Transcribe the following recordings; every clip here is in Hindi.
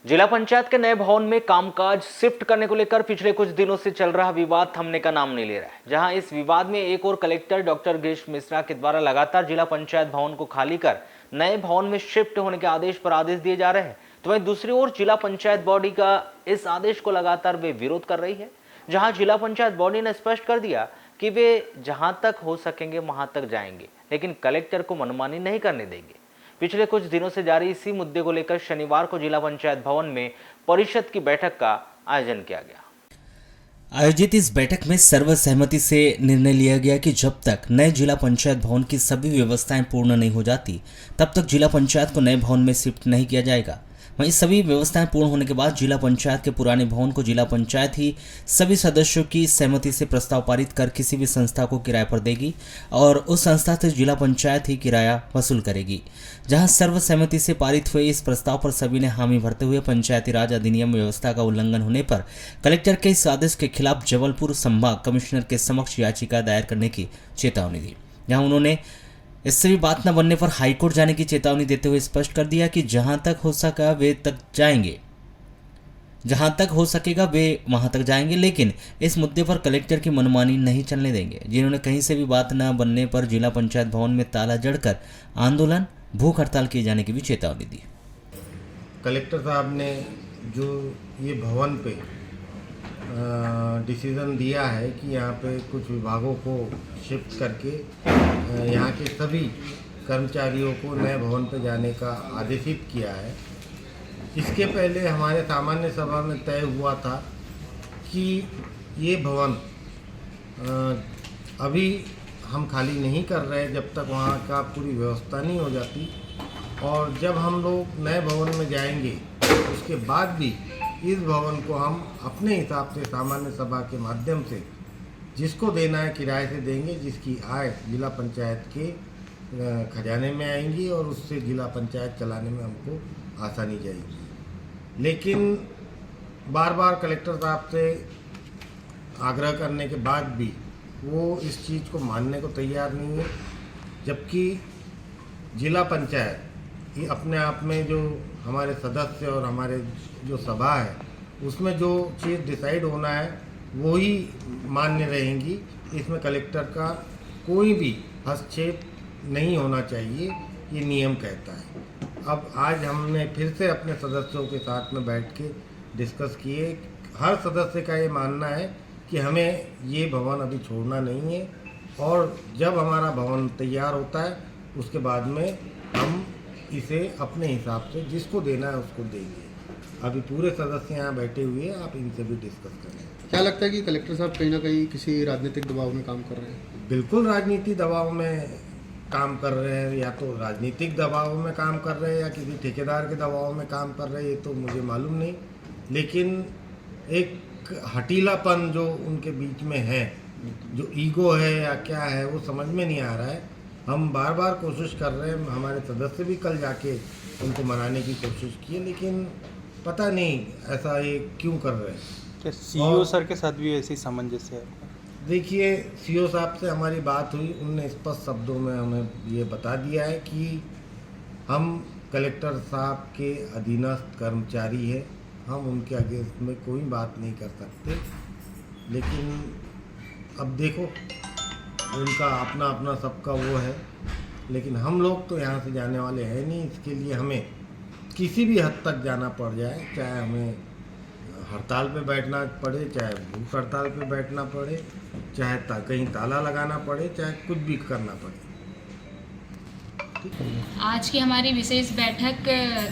जिला पंचायत के नए भवन में कामकाज शिफ्ट करने को लेकर पिछले कुछ दिनों से चल रहा विवाद थमने का नाम नहीं ले रहा है। जहां इस विवाद में एक और कलेक्टर डॉक्टर गिरीश मिश्रा के द्वारा लगातार जिला पंचायत भवन को खाली कर नए भवन में शिफ्ट होने के आदेश पर आदेश दिए जा रहे हैं, तो वहीं दूसरी ओर जिला पंचायत बॉडी का इस आदेश को लगातार वे विरोध कर रही है। जहां जिला पंचायत बॉडी ने स्पष्ट कर दिया कि वे जहां तक हो सकेंगे वहां तक जाएंगे, लेकिन कलेक्टर को मनमानी नहीं करने देंगे। पिछले कुछ दिनों से जारी इसी मुद्दे को लेकर शनिवार को जिला पंचायत भवन में परिषद की बैठक का आयोजन किया गया। आयोजित इस बैठक में सर्वसहमति से निर्णय लिया गया कि जब तक नए जिला पंचायत भवन की सभी व्यवस्थाएं पूर्ण नहीं हो जाती, तब तक जिला पंचायत को नए भवन में शिफ्ट नहीं किया जाएगा। वहीं सभी व्यवस्थाएं पूर्ण होने के बाद जिला पंचायत के पुराने भवन को जिला पंचायत ही सभी सदस्यों की सहमति से प्रस्ताव पारित कर किसी भी संस्था को किराए पर देगी और उस संस्था से जिला पंचायत ही किराया वसूल करेगी। जहां सर्वसहमति से पारित हुए इस प्रस्ताव पर सभी ने हामी भरते हुए पंचायती राज अधिनियम व्यवस्था का उल्लंघन होने पर कलेक्टर के इस आदेश के खिलाफ जबलपुर संभाग कमिश्नर के समक्ष याचिका दायर करने की चेतावनी दी। जहां उन्होंने इससे भी बात न बनने पर हाईकोर्ट जाने की चेतावनी देते हुए स्पष्ट कर दिया कि जहां तक हो सका वे तक जाएंगे, जहां तक हो सकेगा वे वहां तक जाएंगे, लेकिन इस मुद्दे पर कलेक्टर की मनमानी नहीं चलने देंगे। जिन्होंने कहीं से भी बात न बनने पर जिला पंचायत भवन में ताला जड़कर आंदोलन, भूख हड़ताल किए जाने की भी चेतावनी दी। कलेक्टर साहब ने जो ये भवन पे डिसीज़न दिया है कि यहाँ पे कुछ विभागों को शिफ्ट करके यहाँ के सभी कर्मचारियों को नए भवन पे जाने का आदेशित किया है। इसके पहले हमारे सामान्य सभा में तय हुआ था कि ये भवन अभी हम खाली नहीं कर रहे जब तक वहाँ का पूरी व्यवस्था नहीं हो जाती, और जब हम लोग नए भवन में जाएंगे उसके बाद भी इस भवन को हम अपने हिसाब से सामान्य सभा के माध्यम से जिसको देना है किराए से देंगे, जिसकी आय जिला पंचायत के खजाने में आएंगी और उससे जिला पंचायत चलाने में हमको आसानी जाएगी। लेकिन बार बार कलेक्टर साहब से आग्रह करने के बाद भी वो इस चीज़ को मानने को तैयार नहीं है, जबकि जिला पंचायत ये अपने आप में जो हमारे सदस्य और हमारे जो सभा है उसमें जो चीज़ डिसाइड होना है वो ही मान्य रहेंगी। इसमें कलेक्टर का कोई भी हस्तक्षेप नहीं होना चाहिए, ये नियम कहता है। अब आज हमने फिर से अपने सदस्यों के साथ में बैठ के डिस्कस किए। हर सदस्य का ये मानना है कि हमें ये भवन अभी छोड़ना नहीं है, और जब हमारा भवन तैयार होता है उसके बाद में हम इसे अपने हिसाब से जिसको देना है उसको देंगे। अभी पूरे सदस्य यहाँ बैठे हुए हैं, आप इनसे भी डिस्कस करें। क्या लगता है कि कलेक्टर साहब कहीं ना कहीं किसी राजनीतिक दबाव में काम कर रहे हैं? बिल्कुल राजनीतिक दबाव में काम कर रहे हैं, या तो राजनीतिक दबाव में काम कर रहे हैं या किसी ठेकेदार के दबाव में काम कर रहे हैं, ये तो मुझे मालूम नहीं। लेकिन एक हटीलापन जो उनके बीच में है, जो ईगो है या क्या है, वो समझ में नहीं आ रहा है। हम बार बार कोशिश कर रहे हैं, हमारे सदस्य भी कल जाके उनको मनाने की कोशिश की, लेकिन पता नहीं ऐसा ये क्यों कर रहे हैं। सीईओ सर के साथ भी ऐसी सामंजस्य है? देखिए, सीईओ साहब से हमारी बात हुई, उनने स्पष्ट शब्दों में हमें ये बता दिया है कि हम कलेक्टर साहब के अधीनस्थ कर्मचारी हैं, हम उनके अगेंस्ट में कोई बात नहीं कर सकते। लेकिन अब देखो, उनका अपना अपना सबका वो है, लेकिन हम लोग तो यहाँ से जाने वाले हैं नहीं। इसके लिए हमें किसी भी हद तक जाना पड़ जाए, चाहे हमें हड़ताल पे बैठना पड़े, चाहे भूख हड़ताल पे बैठना पड़े, चाहे कहीं ताला लगाना पड़े, चाहे कुछ भी करना पड़े। आज की हमारी विशेष बैठक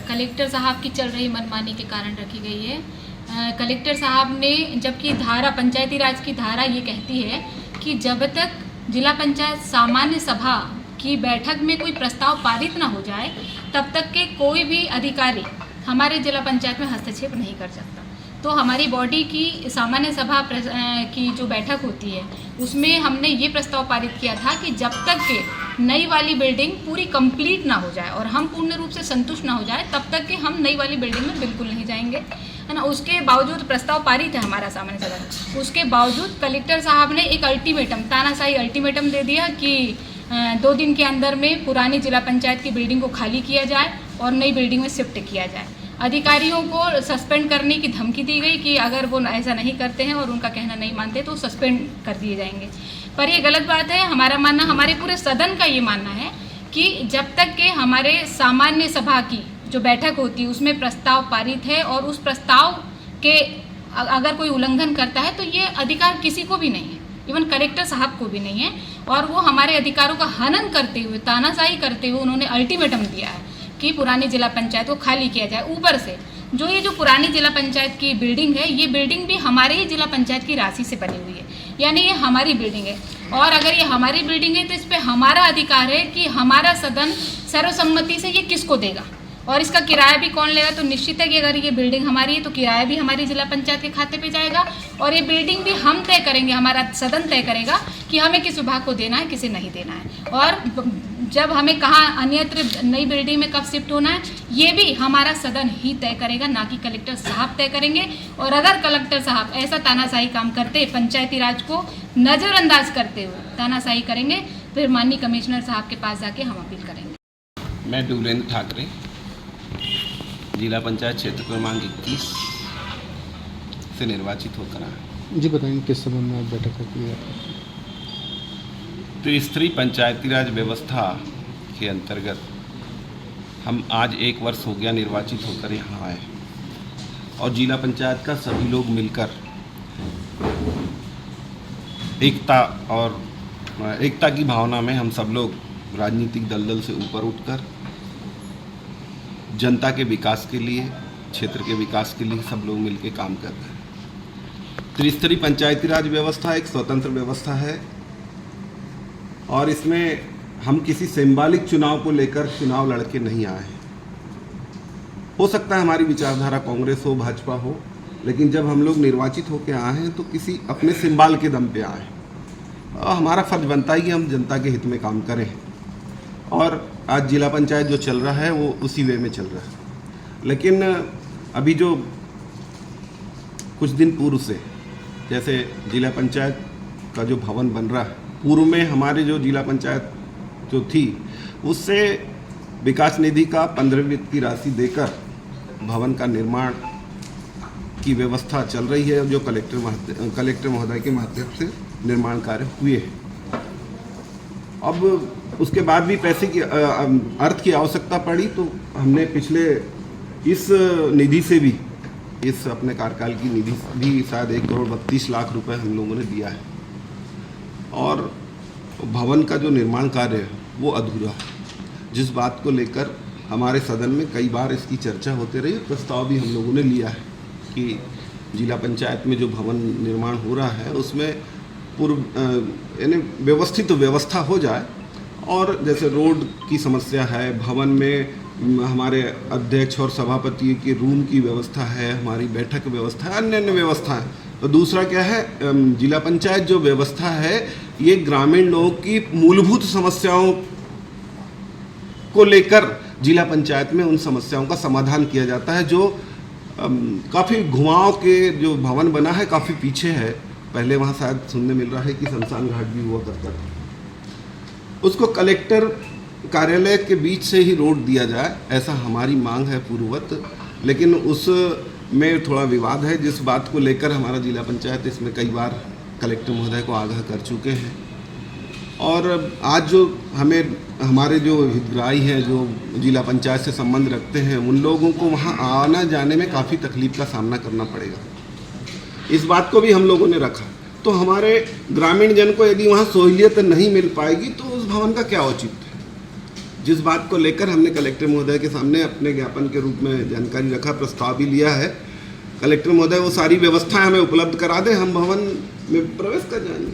कलेक्टर साहब की चल रही मनमानी के कारण रखी गई है। कलेक्टर साहब ने, जबकि धारा, पंचायती राज की धारा ये कहती है कि जब तक जिला पंचायत सामान्य सभा की बैठक में कोई प्रस्ताव पारित ना हो जाए, तब तक के कोई भी अधिकारी हमारे जिला पंचायत में हस्तक्षेप नहीं कर सकता। तो हमारी बॉडी की सामान्य सभा की जो बैठक होती है उसमें हमने ये प्रस्ताव पारित किया था कि जब तक के नई वाली बिल्डिंग पूरी कंप्लीट ना हो जाए और हम पूर्ण रूप से संतुष्ट ना हो जाए, तब तक के हम नई वाली बिल्डिंग में बिल्कुल नहीं जाएंगे, है ना। उसके बावजूद प्रस्ताव पारित है हमारा सामान्य सभा, उसके बावजूद कलेक्टर साहब ने एक अल्टीमेटम, तानाशाही अल्टीमेटम दे दिया कि 2 दिन के अंदर में पुरानी जिला पंचायत की बिल्डिंग को खाली किया जाए और नई बिल्डिंग में शिफ्ट किया जाए। अधिकारियों को सस्पेंड करने की धमकी दी गई कि अगर वो ऐसा नहीं करते हैं और उनका कहना नहीं मानते तो सस्पेंड कर दिए जाएंगे। पर ये गलत बात है। हमारा मानना, हमारे पूरे सदन का ये मानना है कि जब तक के हमारे सामान्य सभा की जो बैठक होती है उसमें प्रस्ताव पारित है और उस प्रस्ताव के अगर कोई उल्लंघन करता है तो ये अधिकार किसी को भी नहीं है, इवन कलेक्टर साहब को भी नहीं है। और वो हमारे अधिकारों का हनन करते हुए, तानाशाही करते हुए उन्होंने अल्टीमेटम दिया है कि पुरानी जिला पंचायत को खाली किया जाए। ऊपर से जो पुरानी जिला पंचायत की बिल्डिंग है, ये बिल्डिंग भी हमारे ही जिला पंचायत की राशि से बनी हुई है, यानी ये हमारी बिल्डिंग है। और अगर ये हमारी बिल्डिंग है तो इस पर हमारा अधिकार है कि हमारा सदन सर्वसम्मति से ये किसको देगा और इसका किराया भी कौन लेगा। तो निश्चित है कि अगर ये बिल्डिंग हमारी है तो किराया भी हमारी जिला पंचायत के खाते पे जाएगा और ये बिल्डिंग भी हम तय करेंगे, हमारा सदन तय करेगा कि हमें किस विभाग को देना है, किसे नहीं देना है। और जब हमें कहाँ अन्यत्र नई बिल्डिंग में कब शिफ्ट होना है ये भी हमारा सदन ही तय करेगा, ना कि कलेक्टर साहब तय करेंगे। और अगर कलेक्टर साहब ऐसा तानाशाही काम करते, पंचायती राज को नज़रअंदाज करते हुए तानाशाही करेंगे, फिर माननीय कमिश्नर साहब के पास जाके हम अपील करेंगे। मैं डुलेंद्र ठाकरे, जिला पंचायत क्षेत्र क्रमांक 21 से निर्वाचित होकर आया। जी बताएंगे किस संबंध में आप बैठक रखी है? त्रिस्तरीय पंचायती राज व्यवस्था के अंतर्गत हम आज 1 वर्ष हो गया निर्वाचित होकर यहाँ आए और जिला पंचायत का सभी लोग मिलकर एकता की भावना में हम सब लोग राजनीतिक दलदल से ऊपर उठकर जनता के विकास के लिए, क्षेत्र के विकास के लिए सब लोग मिलकर काम कर रहे हैं। त्रिस्तरीय पंचायती राज व्यवस्था एक स्वतंत्र व्यवस्था है और इसमें हम किसी सिंबॉलिक चुनाव को लेकर चुनाव लड़के नहीं आए हैं। हो सकता है हमारी विचारधारा कांग्रेस हो, भाजपा हो, लेकिन जब हम लोग निर्वाचित होकर आए हैं तो किसी अपने सिंबल के दम पे आए हैं और हमारा फर्ज बनता है कि हम जनता के हित में काम करें। और आज जिला पंचायत जो चल रहा है वो उसी वे में चल रहा है। लेकिन अभी जो कुछ दिन पूर्व से जैसे जिला पंचायत का जो भवन बन रहा है, पूर्व में हमारे जो जिला पंचायत जो थी उससे विकास निधि का 15 वित्त की राशि देकर भवन का निर्माण की व्यवस्था चल रही है, जो कलेक्टर महोदय के माध्यम से निर्माण कार्य हुए हैं। अब उसके बाद भी पैसे की अर्थ की आवश्यकता पड़ी तो हमने पिछले इस निधि से भी, इस अपने कार्यकाल की निधि भी शायद 1,32,00,000 रुपए हम लोगों ने दिया है। और भवन का जो निर्माण कार्य है वो अधूरा है, जिस बात को लेकर हमारे सदन में कई बार इसकी चर्चा होते रही, प्रस्ताव भी हम लोगों ने लिया है कि जिला पंचायत में जो भवन निर्माण हो रहा है उसमें यानी व्यवस्थित व्यवस्था हो जाए। और जैसे रोड की समस्या है, भवन में हमारे अध्यक्ष और सभापति की रूम की व्यवस्था है, हमारी बैठक व्यवस्था है, अन्य व्यवस्था है। तो दूसरा क्या है, जिला पंचायत जो व्यवस्था है ये ग्रामीण लोगों की मूलभूत समस्याओं को लेकर जिला पंचायत में उन समस्याओं का समाधान किया जाता है। जो काफ़ी घुमाव के जो भवन बना है काफ़ी पीछे है, पहले वहाँ शायद सुनने मिल रहा है कि शमशान घाट भी हुआ करता था, उसको कलेक्टर कार्यालय के बीच से ही रोड दिया जाए, ऐसा हमारी मांग है पूर्ववत। लेकिन उसमें थोड़ा विवाद है, जिस बात को लेकर हमारा जिला पंचायत इसमें कई बार कलेक्टर महोदय को आगाह कर चुके हैं। और आज जो हमारे जो हितग्राही हैं, जो जिला पंचायत से संबंध रखते हैं, उन लोगों को वहाँ आना जाने में काफ़ी तकलीफ का सामना करना पड़ेगा। इस बात को भी हम लोगों ने रखा। तो हमारे ग्रामीण जन को यदि वहाँ सहूलियत नहीं मिल पाएगी तो उस भवन का क्या औचित्य है, जिस बात को लेकर हमने कलेक्टर महोदय के सामने अपने ज्ञापन के रूप में जानकारी रखा, प्रस्ताव भी लिया है। कलेक्टर महोदय वो सारी व्यवस्थाएं हमें उपलब्ध करा दें, हम भवन में प्रवेश कर जाएंगे।